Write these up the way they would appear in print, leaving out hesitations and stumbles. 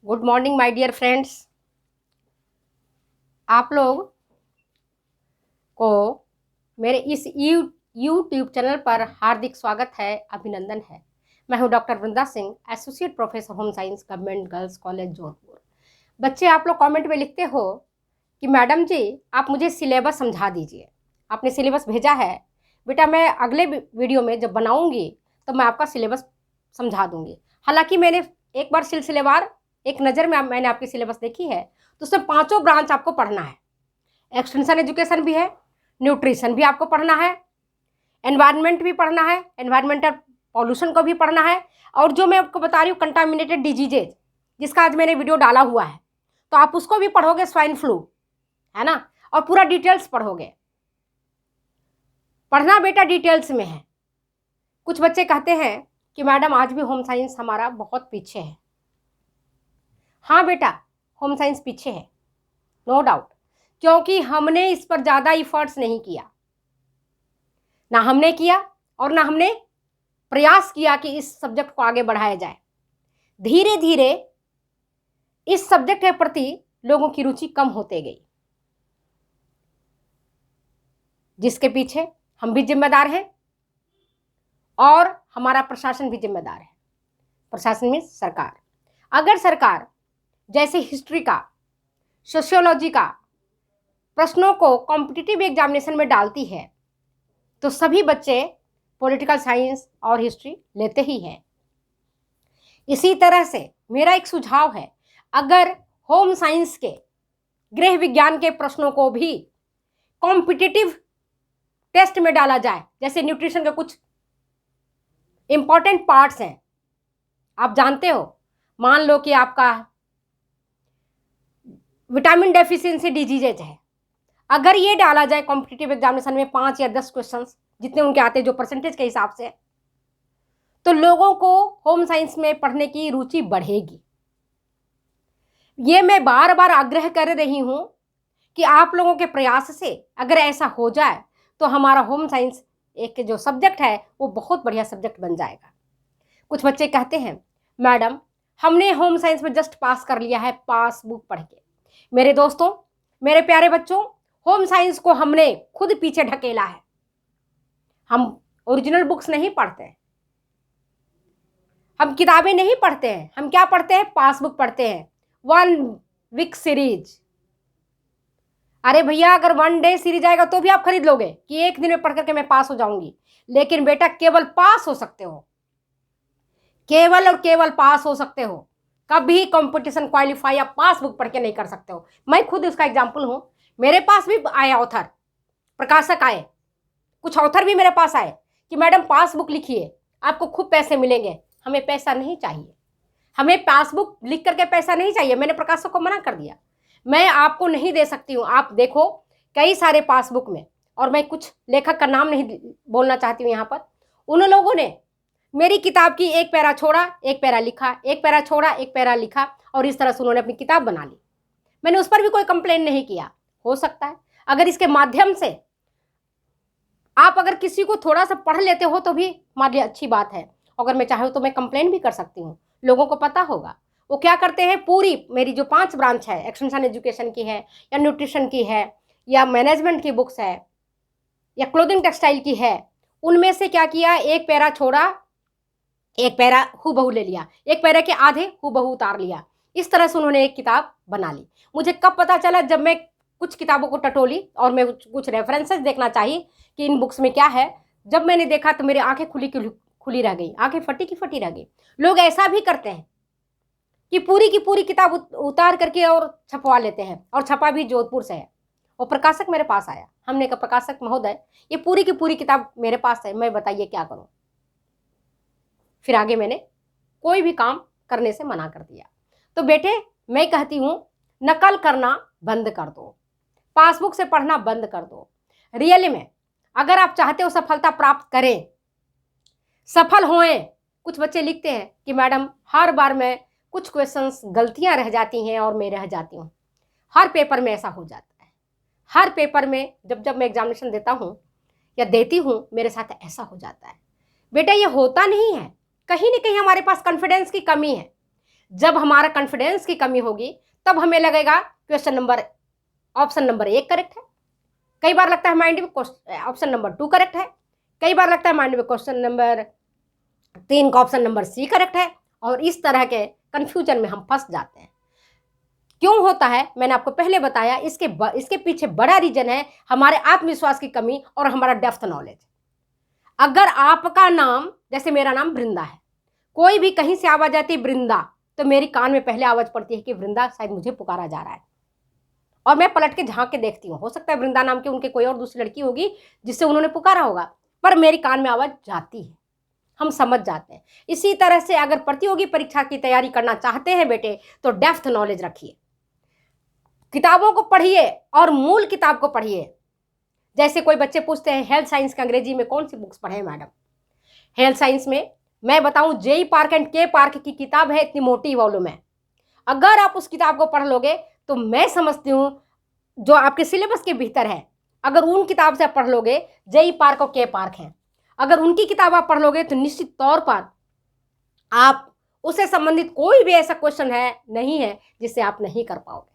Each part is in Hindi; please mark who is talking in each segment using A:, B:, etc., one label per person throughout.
A: Good morning my dear friends. आप लोग को मेरे इस यूट्यूब चैनल पर हार्दिक स्वागत है, अभिनंदन है। मैं हूं doctor Vrinda Singh, associate professor home science, government girls college Jodhpur. बच्चे, आप लोग कमेंट में लिखते हो कि मैडम जी आप मुझे सिलेबस समझा दीजिए। आपने सिलेबस भेजा है। बेटा, मैं अगले वीडियो में जब बनाऊंगी तो मैं आपका सिलेबस समझा दूंगी। हालांकि मैंने एक बार सिलसिलेवार एक नज़र में मैंने आपकी सिलेबस देखी है, तो उसमें 5 ब्रांच आपको पढ़ना है। एक्सटेंशन एजुकेशन भी है, न्यूट्रिशन भी आपको पढ़ना है, एनवायरनमेंट भी पढ़ना है, एनवायरमेंटल पॉल्यूशन को भी पढ़ना है, और जो मैं आपको बता रही हूँ कंटामिनेटेड डिजीजेज, जिसका आज मैंने वीडियो डाला हुआ है, तो आप उसको भी पढ़ोगे, स्वाइन फ्लू, है ना। और पूरा डिटेल्स पढ़ोगे। पढ़ना बेटा डिटेल्स में है। कुछ बच्चे कहते हैं कि मैडम आज भी होम साइंस हमारा बहुत पीछे है। हाँ बेटा, होम साइंस पीछे है, नो डाउट, क्योंकि हमने इस पर ज़्यादा इफर्ट्स नहीं किया। ना हमने किया और ना हमने प्रयास किया कि इस सब्जेक्ट को आगे बढ़ाया जाए। धीरे धीरे इस सब्जेक्ट के प्रति लोगों की रुचि कम होते गई, जिसके पीछे हम भी जिम्मेदार हैं और हमारा प्रशासन भी जिम्मेदार है। प्रशासन में सरकार, अगर सरकार जैसे हिस्ट्री का, सोशियोलॉजी का प्रश्नों को कॉम्पिटिटिव एग्जामिनेशन में डालती है, तो सभी बच्चे पॉलिटिकल साइंस और हिस्ट्री लेते ही हैं। इसी तरह से मेरा एक सुझाव है, अगर होम साइंस के गृह विज्ञान के प्रश्नों को भी कॉम्पिटिटिव टेस्ट में डाला जाए, जैसे न्यूट्रिशन के कुछ इंपॉर्टेंट पार्ट्स हैं, आप जानते हो, मान लो कि आपका विटामिन डेफिशिएंसी डिजीजेज है, अगर ये डाला जाए कॉम्पिटिटिव एग्जामिनेशन में 5 या 10 क्वेश्चंस जितने उनके आते हैं जो परसेंटेज के हिसाब से, तो लोगों को होम साइंस में पढ़ने की रुचि बढ़ेगी। ये मैं बार बार आग्रह कर रही हूं कि आप लोगों के प्रयास से अगर ऐसा हो जाए तो हमारा होम साइंस एक जो सब्जेक्ट है वो बहुत बढ़िया सब्जेक्ट बन जाएगा। कुछ बच्चे कहते हैं मैडम हमने होम साइंस में जस्ट पास कर लिया है, पास बुक पढ़ के। मेरे दोस्तों, मेरे प्यारे बच्चों, होम साइंस को हमने खुद पीछे ढकेला है। हम ओरिजिनल बुक्स नहीं पढ़ते हैं, हम किताबें नहीं पढ़ते हैं, हम क्या पढ़ते हैं? पासबुक पढ़ते हैं, 1 वीक सीरीज। अरे भैया, अगर 1 डे सीरीज आएगा तो भी आप खरीद लोगे कि एक दिन में पढ़ करके मैं पास हो जाऊंगी। लेकिन बेटा, केवल पास हो सकते हो, केवल और केवल पास हो सकते हो, कभी कंपटीशन क्वालिफाई या पास बुक पढ़ के नहीं कर सकते हो। मैं खुद उसका एग्जाम्पल हूं। मेरे पास भी आए ऑथर, प्रकाशक आए, कुछ ऑथर भी मेरे पास आए कि मैडम पासबुक लिखिए, आपको खूब पैसे मिलेंगे। हमें पैसा नहीं चाहिए, हमें पासबुक लिख करके पैसा नहीं चाहिए। मैंने प्रकाशक को मना कर दिया, मैं आपको नहीं दे सकती हूँ। आप देखो कई सारे पासबुक में, और मैं कुछ लेखक का नाम नहीं बोलना चाहती हूँ यहाँ पर, उन लोगों ने मेरी किताब की एक पैरा छोड़ा, एक पैरा लिखा, एक पैरा छोड़ा, एक पैरा लिखा, और इस तरह से उन्होंने अपनी किताब बना ली। मैंने उस पर भी कोई कंप्लेन नहीं किया। हो सकता है अगर इसके माध्यम से आप अगर किसी को थोड़ा सा पढ़ लेते हो तो भी हमारे लिए अच्छी बात है। अगर मैं चाहूँ तो मैं कंप्लेन भी कर सकती हूँ, लोगों को पता होगा। वो क्या करते हैं, पूरी मेरी जो 5 ब्रांच है, एक्सटेंशन एजुकेशन की है, या न्यूट्रिशन की है, या मैनेजमेंट की बुक्स है, या क्लोथिंग टेक्सटाइल की है, उनमें से क्या किया, एक पैरा छोड़ा, एक पैरा हूबहू ले लिया, एक पैरा के आधे हूबहू उतार लिया। इस तरह से उन्होंने एक किताब बना ली। मुझे कब पता चला, जब मैं कुछ किताबों को टटोली और मैं कुछ रेफरेंसेस देखना चाहिए कि इन बुक्स में क्या है। जब मैंने देखा तो मेरी आंखें खुली रह गई, आंखें फटी की फटी रह गई। लोग ऐसा भी करते हैं कि पूरी की पूरी किताब उतार करके और छपवा लेते हैं, और छपा भी जोधपुर से है। वो प्रकाशक मेरे पास आया, हमने कहा प्रकाशक महोदय ये पूरी की पूरी किताब मेरे पास है, मैं बताइए क्या करूं। फिर आगे मैंने कोई भी काम करने से मना कर दिया। तो बेटे, मैं कहती हूं नकल करना बंद कर दो, पासबुक से पढ़ना बंद कर दो। रियली में अगर आप चाहते हो सफलता प्राप्त करें, सफल होएं। कुछ बच्चे लिखते हैं कि मैडम हर बार मैं कुछ क्वेश्चंस गलतियां रह जाती हैं और मैं रह जाती हूँ। हर पेपर में ऐसा हो जाता है, हर पेपर में जब मैं एग्जामिनेशन देता हूँ या देती हूँ, मेरे साथ ऐसा हो जाता है। बेटा, ये होता नहीं है, कहीं ना कहीं हमारे पास कॉन्फिडेंस की कमी है। जब हमारा कॉन्फिडेंस की कमी होगी तब हमें लगेगा ऑप्शन नंबर 1 करेक्ट है, कई बार लगता है माइंड में ऑप्शन नंबर 2 करेक्ट है, कई बार लगता है माइंड में क्वेश्चन नंबर 3 का ऑप्शन नंबर सी करेक्ट है, और इस तरह के कंफ्यूजन में हम फंस जाते हैं। क्यों होता है मैंने आपको पहले बताया, इसके पीछे बड़ा रीजन है हमारे आत्मविश्वास की कमी और हमारा डेप्थ नॉलेज। अगर आपका नाम, जैसे मेरा नाम वृंदा है, कोई भी कहीं से आवाज आती है वृंदा, तो मेरी कान में पहले आवाज पड़ती है कि वृंदा शायद मुझे पुकारा जा रहा है, और मैं पलट के झांक के देखती हूँ। हो सकता है वृंदा नाम की उनके कोई और दूसरी लड़की होगी जिससे उन्होंने पुकारा होगा, पर मेरी कान में आवाज जाती है, हम समझ जाते हैं। इसी तरह से अगर प्रतियोगी परीक्षा की तैयारी करना चाहते हैं बेटे, तो डेप्थ नॉलेज रखिए, किताबों को पढ़िए और मूल किताब को पढ़िए। जैसे कोई बच्चे पूछते हैं हेल्थ साइंस के अंग्रेजी में कौन सी बुक्स पढ़े मैडम, हेल्थ साइंस में मैं बताऊं जेई पार्क एंड के पार्क की किताब है, इतनी मोटी वॉल्यूम है। अगर आप उस किताब को पढ़ लोगे तो मैं समझती हूँ जो आपके सिलेबस के भीतर है, अगर उन किताब से पढ़ लोगे, जेई पार्क और के पार्क हैं, अगर उनकी किताब आप पढ़ लोगे तो निश्चित तौर पर आप उससे संबंधित कोई भी ऐसा क्वेश्चन नहीं है जिससे आप नहीं कर पाओगे।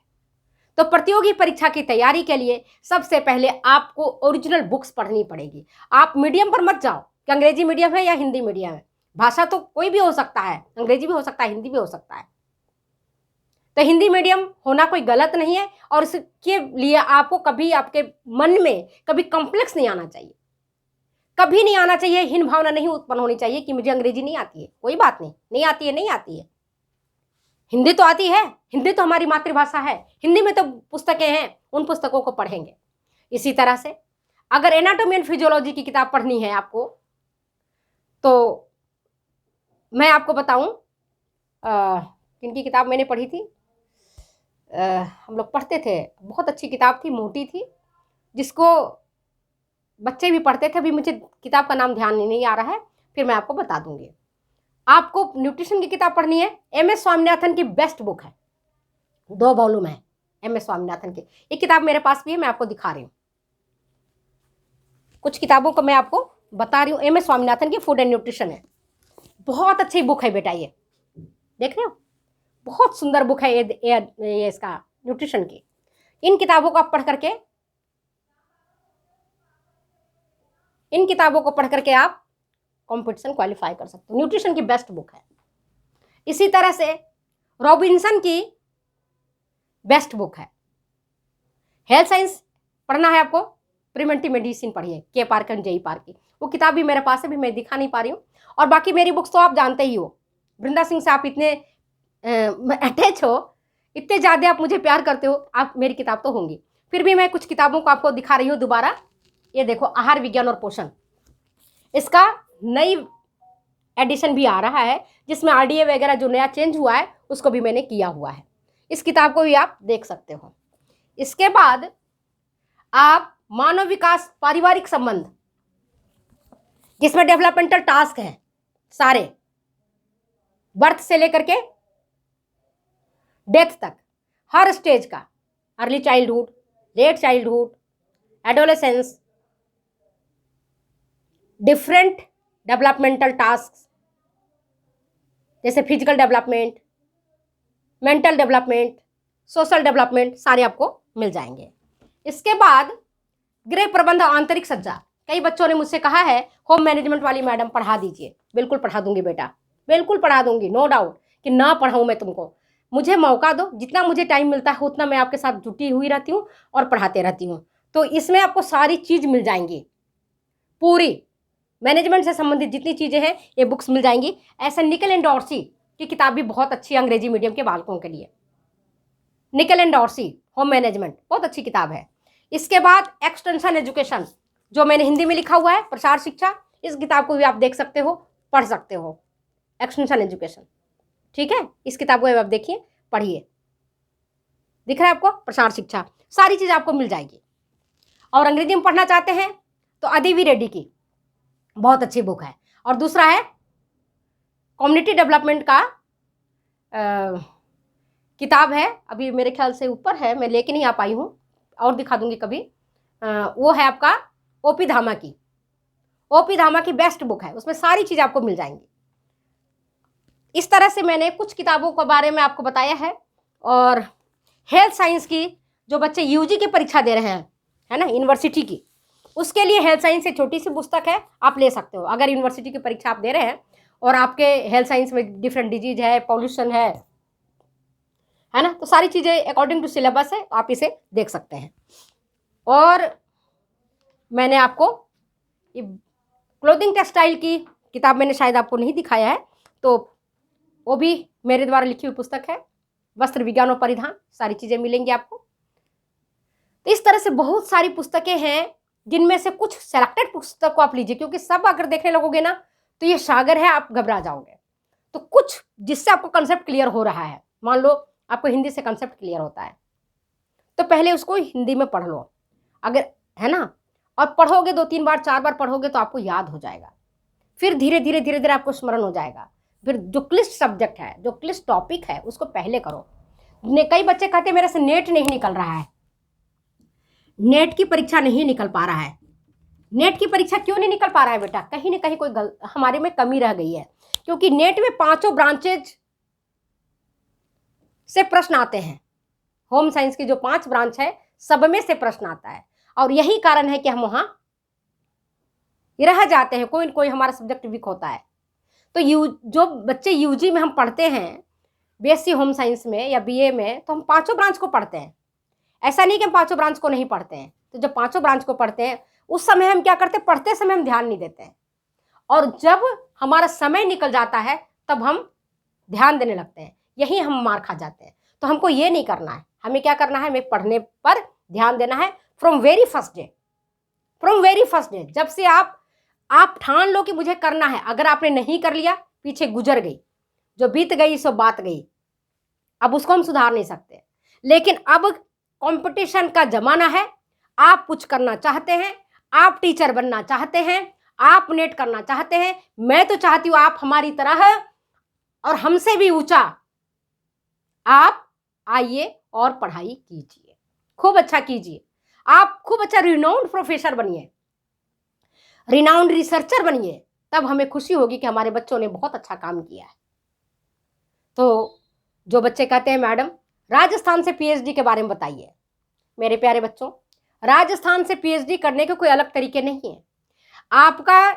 A: तो प्रतियोगी परीक्षा की तैयारी के लिए सबसे पहले आपको ओरिजिनल बुक्स पढ़नी पड़ेगी। आप मीडियम पर मत जाओ कि अंग्रेजी मीडियम है या हिंदी मीडियम है, भाषा तो कोई भी हो सकता है, अंग्रेजी भी हो सकता है, हिंदी भी हो सकता है। तो हिंदी मीडियम होना कोई गलत नहीं है, और इसके लिए आपको कभी आपके मन में कभी कॉम्प्लेक्स नहीं आना चाहिए, कभी नहीं आना चाहिए, हीन भावना नहीं उत्पन्न होनी चाहिए कि मुझे अंग्रेजी नहीं आती है। कोई बात नहीं, नहीं आती है, नहीं आती है, हिंदी तो आती है, हिंदी तो हमारी मातृभाषा है, हिंदी में तो पुस्तकें हैं, उन पुस्तकों को पढ़ेंगे। इसी तरह से अगर एनाटॉमी एंड फिजियोलॉजी की किताब पढ़नी है आपको, तो मैं आपको बताऊं किनकी किताब मैंने पढ़ी थी, हम लोग पढ़ते थे, बहुत अच्छी किताब थी, मोटी थी, जिसको बच्चे भी पढ़ते थे। अभी मुझे किताब का नाम ध्यान नहीं आ रहा है, फिर मैं आपको बता दूंगी। आपको न्यूट्रिशन की किताब पढ़नी है, एम.एस. स्वामीनाथन की बेस्ट बुक है, 2 वॉल्यूम है एम.एस. स्वामीनाथन की। ये किताब मेरे पास भी है, मैं आपको दिखा रही हूँ, कुछ किताबों को मैं आपको बता रही हूँ। एम.एस. स्वामीनाथन की फूड एंड न्यूट्रिशन है, बहुत अच्छी बुक है बेटा, ये देख रहे हो, बहुत सुंदर बुक है ये इसका न्यूट्रिशन की। इन किताबों को आप पढ़ करके आप कंपटीशन क्वालिफाई कर सकते हो। न्यूट्रिशन की बेस्ट बुक है। इसी तरह से रॉबिन्सन की बेस्ट बुक है। हेल्थ साइंस पढ़ना है आपको, प्रिवेंटिव मेडिसिन पढ़िए, के पार्क एंड जेई पार्क की, वो किताब भी मेरे पास है, भी मैं दिखा नहीं पा रही हूँ। और बाकी मेरी बुक्स तो आप जानते ही हो, वृंदा सिंह से आप इतने अटैच हो, इतने ज़्यादा आप मुझे प्यार करते हो, आप मेरी किताब तो होंगी। फिर भी मैं कुछ किताबों को आपको दिखा रही हूँ दोबारा। ये देखो, आहार विज्ञान और पोषण, इसका नई एडिशन भी आ रहा है, जिसमें आरडीए वगैरह जो नया चेंज हुआ है उसको भी मैंने किया हुआ है। इस किताब को भी आप देख सकते हो। इसके बाद आप मानव विकास पारिवारिक संबंध, जिसमें डेवलपमेंटल टास्क हैं सारे, बर्थ से लेकर के डेथ तक, हर स्टेज का, early childhood, late childhood, adolescence, different developmental task, जैसे physical development, mental development, social development, सारे आपको मिल जाएंगे। इसके बाद गृह प्रबंध आंतरिक सज्जा, कई बच्चों ने मुझसे कहा है होम मैनेजमेंट वाली मैडम पढ़ा दीजिए। बिल्कुल पढ़ा दूंगी बेटा, बिल्कुल पढ़ा दूंगी, नो डाउट कि ना पढ़ाऊँ मैं तुमको, मुझे मौका दो, जितना मुझे टाइम मिलता है उतना मैं आपके साथ जुटी हुई रहती हूँ और पढ़ाते रहती हूँ। तो इसमें आपको सारी चीज़ मिल जाएंगी, पूरी मैनेजमेंट से संबंधित जितनी चीज़ें हैं ये बुक्स मिल जाएंगी। ऐसे निकल एंड डॉर्सी की किताब भी बहुत अच्छी है अंग्रेजी मीडियम के बालकों के लिए, निकल एंड डॉर्सी होम मैनेजमेंट, बहुत अच्छी किताब है। इसके बाद एक्सटेंशन एजुकेशन, जो मैंने हिंदी में लिखा हुआ है, प्रसार शिक्षा, इस किताब को भी आप देख सकते हो, पढ़ सकते हो, एक्सटेंशन एजुकेशन, ठीक है। इस किताब को आप देखिए, पढ़िए, दिख रहा है आपको, प्रसार शिक्षा, सारी चीज़ आपको मिल जाएगी। और अंग्रेजी में पढ़ना चाहते हैं तो अदिति रेड्डी की बहुत अच्छी बुक है। और दूसरा है कम्युनिटी डेवलपमेंट का किताब है, अभी मेरे ख्याल से ऊपर है, मैं लेके नहीं आ पाई हूँ, और दिखा दूंगी कभी। वो है आपका ओपी धामा की बेस्ट बुक है, उसमें सारी चीज़ आपको मिल जाएंगी। इस तरह से मैंने कुछ किताबों के बारे में आपको बताया है। और हेल्थ साइंस की जो बच्चे यूजी की परीक्षा दे रहे हैं, है ना, यूनिवर्सिटी की, उसके लिए हेल्थ साइंस से छोटी सी पुस्तक है, आप ले सकते हो। अगर यूनिवर्सिटी की परीक्षा आप दे रहे हैं और आपके हेल्थ साइंस में डिफरेंट डिजीज है, पॉल्यूशन है ना, तो सारी चीज़ें अकॉर्डिंग टू सिलेबस है, आप इसे देख सकते हैं। और मैंने आपको ये क्लोथिंग टेक्सटाइल की किताब मैंने शायद आपको नहीं दिखाया है, तो वो भी मेरे द्वारा लिखी हुई पुस्तक है, वस्त्र विज्ञान और परिधान, सारी चीज़ें मिलेंगी आपको। तो इस तरह से बहुत सारी पुस्तकें हैं, जिनमें से कुछ सेलेक्टेड पुस्तक को आप लीजिए, क्योंकि सब अगर देखने लगोगे ना तो ये सागर है, आप घबरा जाओगे। तो कुछ जिससे आपको कंसेप्ट क्लियर हो रहा है, मान लो आपको हिंदी से कंसेप्ट क्लियर होता है, तो पहले उसको हिंदी में पढ़ लो, अगर, है ना, और पढ़ोगे 2-3 बार 4 बार पढ़ोगे तो आपको याद हो जाएगा। फिर धीरे धीरे धीरे धीरे आपको स्मरण हो जाएगा। फिर जो क्लिष्ट सब्जेक्ट है, जो क्लिष्ट टॉपिक है, उसको पहले करो। कई बच्चे कहते हैं मेरे से नेट नहीं निकल रहा है, नेट की परीक्षा नहीं निकल पा रहा है। नेट की परीक्षा क्यों नहीं निकल पा रहा है बेटा? कहीं ना कहीं कोई हमारे में कमी रह गई है, क्योंकि नेट में 5 ब्रांचेज से प्रश्न आते हैं। होम साइंस की जो 5 ब्रांच है, सब में से प्रश्न आता है, और यही कारण है कि हम वहां रह जाते हैं, कोई कोई हमारा सब्जेक्ट वीक होता है। तो जो बच्चे यूजी में हम पढ़ते हैं, बीएससी होम साइंस में या बीए में, तो हम 5 ब्रांच को पढ़ते हैं। ऐसा नहीं कि हम 5 ब्रांच को नहीं पढ़ते हैं। तो जब 5 ब्रांच को पढ़ते हैं, उस समय हम क्या करते हैं, पढ़ते समय हम ध्यान नहीं देते हैं, और जब हमारा समय निकल जाता है तब हम ध्यान देने लगते हैं, यही हम मार खा जाते हैं। तो हमको ये नहीं करना है, हमें क्या करना है, हमें पढ़ने पर ध्यान देना है फ्रॉम वेरी फर्स्ट डे। जब से आप ठान लो कि मुझे करना है, अगर आपने नहीं कर लिया, पीछे गुजर गई, जो बीत गई सो बात गई, अब उसको हम सुधार नहीं सकते। लेकिन अब कंपटीशन का जमाना है, आप कुछ करना चाहते हैं, आप टीचर बनना चाहते हैं, आप नेट करना चाहते हैं, मैं तो चाहती हूं आप हमारी तरह और हमसे भी ऊंचा आप आइए और पढ़ाई कीजिए, खूब अच्छा कीजिए, आप खूब अच्छा रिनाउंड प्रोफेसर बनिए, रिनाउंड रिसर्चर बनिए, तब हमें खुशी होगी कि हमारे बच्चों ने बहुत अच्छा काम किया है। तो जो बच्चे कहते हैं मैडम राजस्थान से पीएचडी के बारे में बताइए, मेरे प्यारे बच्चों, राजस्थान से पीएचडी करने के कोई अलग तरीके नहीं है। आपका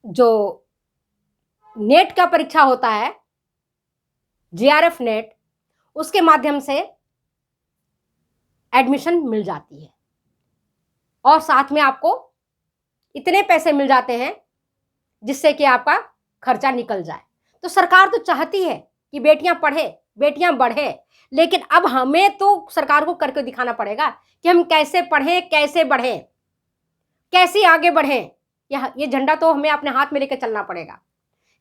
A: जो नेट का परीक्षा होता है, जेआरएफ नेट, उसके माध्यम से एडमिशन मिल जाती है, और साथ में आपको इतने पैसे मिल जाते हैं जिससे कि आपका खर्चा निकल जाए। तो सरकार तो चाहती है कि बेटियां पढ़े, बेटियां बढ़े, लेकिन अब हमें तो सरकार को करके दिखाना पड़ेगा कि हम कैसे पढ़ें, कैसे बढ़ें, कैसे आगे बढ़ें। ये झंडा तो हमें अपने हाथ में लेकर चलना पड़ेगा।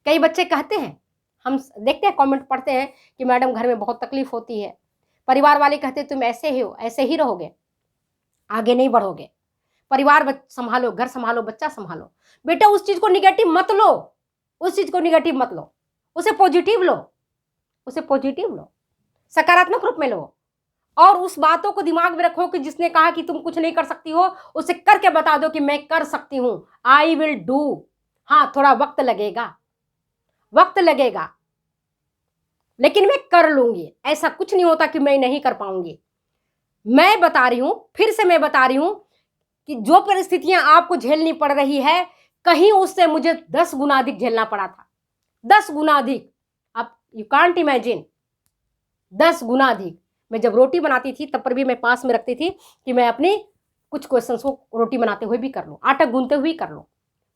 A: कई बच्चे कहते हैं, हम देखते हैं कमेंट पढ़ते हैं कि मैडम घर में बहुत तकलीफ होती है, परिवार वाले कहते हैं तुम ऐसे ही हो, ऐसे ही रहोगे, आगे नहीं बढ़ोगे, परिवार संभालो, घर संभालो, बच्चा संभालो। बेटा उस चीज को निगेटिव मत लो, उस चीज को निगेटिव मत लो, उसे पॉजिटिव लो, उसे पॉजिटिव लो, सकारात्मक रूप में लो, और उस बातों को दिमाग में रखो कि जिसने कहा कि तुम कुछ नहीं कर सकती हो, उसे करके बता दो कि मैं कर सकती हूं, आई विल डू। हाँ, थोड़ा वक्त लगेगा, वक्त लगेगा, लेकिन मैं कर लूंगी। ऐसा कुछ नहीं होता कि मैं नहीं कर पाऊंगी। मैं बता रही हूं, फिर से मैं बता रही हूं कि जो परिस्थितियां आपको झेलनी पड़ रही है, कहीं उससे मुझे 10 गुना अधिक झेलना पड़ा था, 10 गुना अधिक। आप यू कांट इमेजिन, 10 गुना अधिक। मैं जब रोटी बनाती थी तब पर भी मैं पास में रखती थी कि मैं अपने कुछ क्वेश्चंस को रोटी बनाते हुए भी कर लूँ, आटा गूंथते हुए कर लूँ।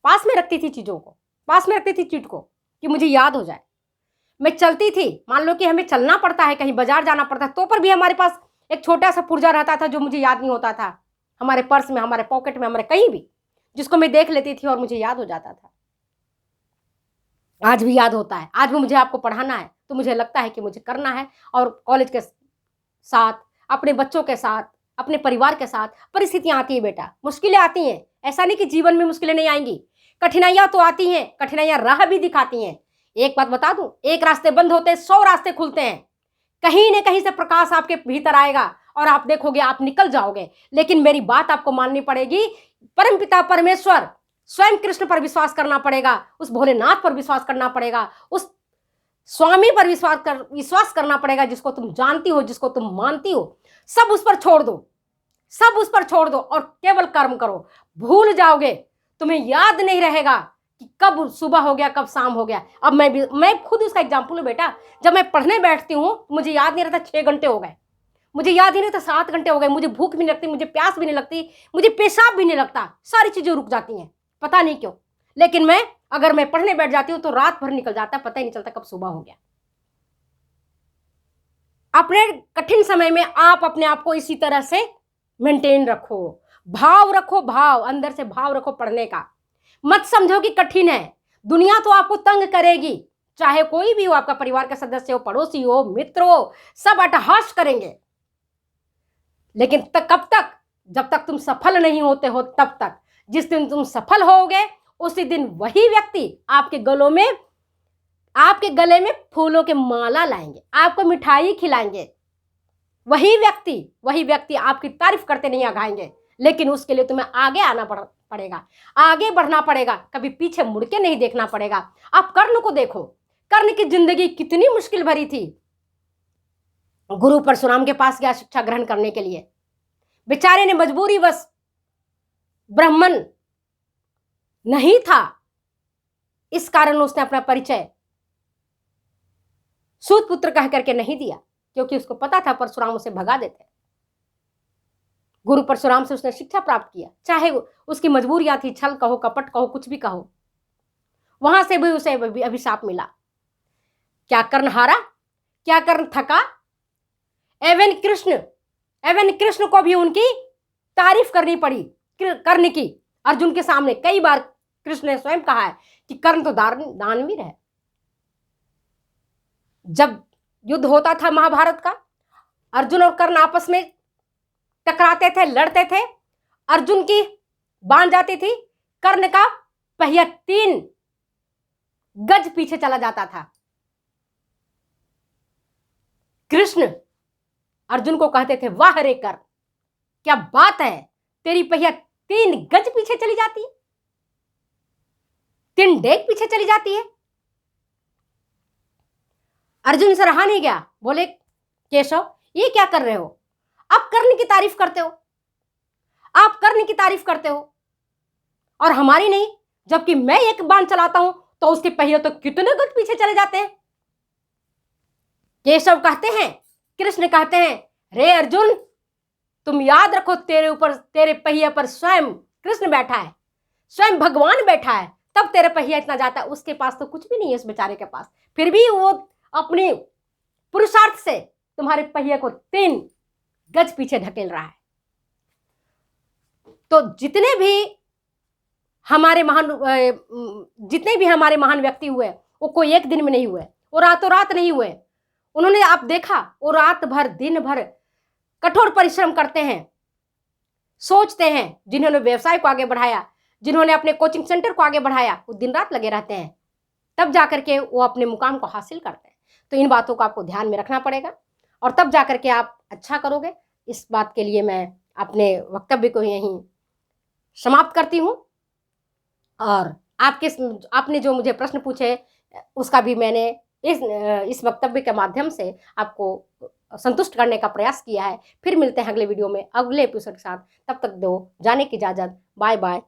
A: पास में रखती थी चीज़ों को, पास में रखती थी चीट को, कि मुझे याद हो जाए। मैं चलती थी, मान लो कि हमें चलना पड़ता है, कहीं बाजार जाना पड़ता है, तो पर भी हमारे पास एक छोटा सा पुर्जा रहता था जो मुझे याद नहीं होता था, हमारे पर्स में, हमारे पॉकेट में, हमारे कहीं भी, जिसको मैं देख लेती थी और मुझे याद हो जाता था। आज भी याद होता है, आज भी मुझे आपको पढ़ाना है तो मुझे लगता है कि मुझे करना है, और कॉलेज के साथ, अपने बच्चों के साथ, अपने परिवार के साथ परिस्थितियां आती है बेटा, मुश्किलें आती हैं। ऐसा नहीं कि जीवन में मुश्किलें नहीं आएंगी, कठिनाइयां तो आती हैं, कठिनाइयां राह भी दिखाती हैं। एक बात बता दूं, एक रास्ते बंद होते हैं 100 रास्ते खुलते हैं, कहीं न कहीं से प्रकाश आपके भीतर आएगा और आप देखोगे आप निकल जाओगे। लेकिन मेरी बात आपको माननी पड़ेगी, परमपिता परमेश्वर स्वयं कृष्ण पर विश्वास करना पड़ेगा, उस भोलेनाथ पर विश्वास करना पड़ेगा, उस स्वामी पर विश्वास करना पड़ेगा जिसको तुम जानती हो, जिसको तुम मानती हो। सब उस पर छोड़ दो, सब उस पर छोड़ दो और केवल कर्म करो। भूल जाओगे, तुम्हें याद नहीं रहेगा कि कब सुबह हो गया, कब शाम हो गया। अब मैं खुद उसका एग्जाम्पल हूँ बेटा। जब मैं पढ़ने बैठती हूँ मुझे याद नहीं रहता 6 घंटे हो गए, मुझे याद ही नहीं रहता 7 घंटे हो गए, मुझे भूख भी नहीं लगती, मुझे प्यास भी नहीं लगती, मुझे पेशाब भी नहीं लगता, सारी चीजें रुक जाती हैं, पता नहीं क्यों। लेकिन अगर मैं पढ़ने बैठ जाती हूँ तो रात भर निकल जाता है, पता ही नहीं चलता कब सुबह हो गया। अपने कठिन समय में आप अपने आप को इसी तरह से मेंटेन रखो, भाव रखो, भाव अंदर से भाव रखो पढ़ने का। मत समझो कि कठिन है, दुनिया तो आपको तंग करेगी, चाहे कोई भी हो, आपका परिवार का सदस्य हो, पड़ोसी हो, मित्र हो, सब अट्टहास करेंगे। लेकिन कब तक? जब तक तुम सफल नहीं होते हो तब तक। जिस दिन तुम सफल होगे उसी दिन वही व्यक्ति आपके गले में फूलों के माला लाएंगे, आपको मिठाई खिलाएंगे। वही व्यक्ति आपकी तारीफ करते नहीं आगाएंगे, लेकिन उसके लिए तुम्हें आगे आना पड़ेगा, आगे बढ़ना पड़ेगा, कभी पीछे मुड़ के नहीं देखना पड़ेगा। आप कर्ण को देखो, कर्ण की जिंदगी कितनी मुश्किल भरी थी। गुरु परशुराम के पास गया शिक्षा ग्रहण करने के लिए, बेचारे ने मजबूरीवश, ब्राह्मण नहीं था, इस कारण उसने अपना परिचय सूत पुत्र कह करके नहीं दिया, क्योंकि उसको पता था परशुराम उसे भगा देते। गुरु परशुराम से उसने शिक्षा प्राप्त किया, चाहे उसकी मजबूरियां थी, छल कहो, कपट कहो, कुछ भी कहो, वहां से भी उसे अभिशाप मिला। क्या कर्ण हारा? क्या कर्ण थका? एवं कृष्ण को भी उनकी तारीफ करनी पड़ी, कर्ण की। अर्जुन के सामने कई बार कृष्ण ने स्वयं कहा है कि कर्ण तो दानवीर है। जब युद्ध होता था महाभारत का, अर्जुन और कर्ण आपस में टकराते थे, लड़ते थे, अर्जुन की बांध जाती थी, कर्ण का पहिया 3 गज पीछे चला जाता था। कृष्ण अर्जुन को कहते थे, वाह रे कर्ण, क्या बात है, तेरी पहिया 3 गज पीछे चली जाती है, 3 डेग पीछे चली जाती है। अर्जुन से रहा नहीं गया, बोले केशव ये क्या कर रहे हो? आप कर्ण की तारीफ करते हो, आप कर्ण की तारीफ करते हो और हमारी नहीं, जबकि मैं एक बाण चलाता हूं तो उसके पहिए तो कितने गज पीछे चले जाते हैं। केशव कहते हैं, कृष्ण कहते हैं, रे अर्जुन, तुम याद रखो, तेरे पहिए पर स्वयं कृष्ण बैठा है, स्वयं भगवान बैठा है, तब तेरे पहिया इतना जाता है। उसके पास तो कुछ भी नहीं है, उस बेचारे के पास, फिर भी वो अपने पुरुषार्थ से तुम्हारे पहिए को 3 गज पीछे ढकेल रहा है। तो जितने भी हमारे महान व्यक्ति हुए, वो कोई एक दिन में नहीं हुए, वो रातों रात नहीं हुए। उन्होंने, आप देखा, वो रात भर दिन भर कठोर परिश्रम करते हैं, सोचते हैं। जिन्होंने व्यवसाय को आगे बढ़ाया, जिन्होंने अपने कोचिंग सेंटर को आगे बढ़ाया, वो दिन रात लगे रहते हैं, तब जाकर के वो अपने मुकाम को हासिल करते हैं। तो इन बातों को आपको ध्यान में रखना पड़ेगा और तब जाकर के आप अच्छा करोगे। इस बात के लिए मैं अपने वक्तव्य को यहीं समाप्त करती हूँ और आपने जो मुझे प्रश्न पूछे उसका भी मैंने इस वक्तव्य के माध्यम से आपको संतुष्ट करने का प्रयास किया है। फिर मिलते हैं अगले वीडियो में, अगले एपिसोड के साथ। तब तक दो जाने की इजाज़त। Bye bye.